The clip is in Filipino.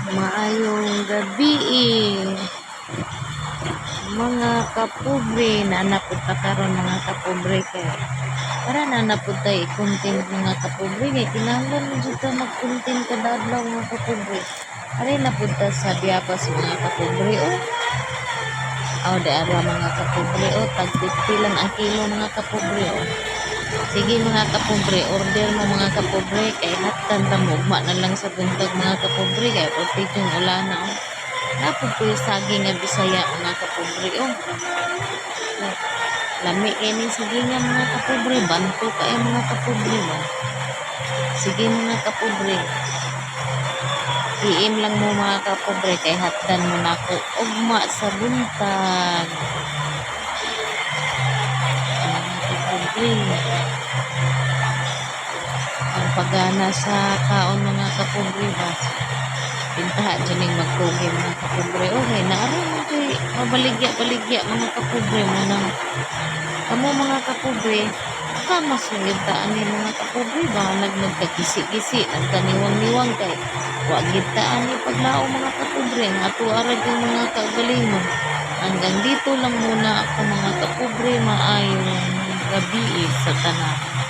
Maayong gabi mga kapobre na napud ta karon mga kapobre kay para na napud tay content mga kapobre kay kinahanglan mo jud ta mag-content kada adlaw mga kapobre. Ari napud ta sa Diabas mga kapobre aw di ara mga kapobre tag 50 lang ang kilo mga kapobre Sige mga kapobre, order mo mga kapobre kay hatan ta mo ugma na lang sa buntag mga kapobre kay pagtit yung ulana Napod ko yung saging nga Bisaya mga kapobre Lami kay ni sige nga mga kapobre, banto kay mga kapobre mo. Sige mga kapobre. PM lang mo mga kapobre kay hatdan mo nako ugma sa buntag. Mga kapobre. Ang pagana sa kaon mga kapobre ba. Pintaha dyan yung magpugin mga kapobre. Okay, naaro mo kay mabaligya-baligya mga kapobre mo nang kamo mga kapobre. Kama sungit taan ni mga kapobre ba nagkagisi-gisi nagkaniwang-niwang kay wag taan ni paglao mga kapobre ang ato arag yung mga kagalingon. Hanggang dito lang muna ako mga kapobre maayong gabi sa tanan.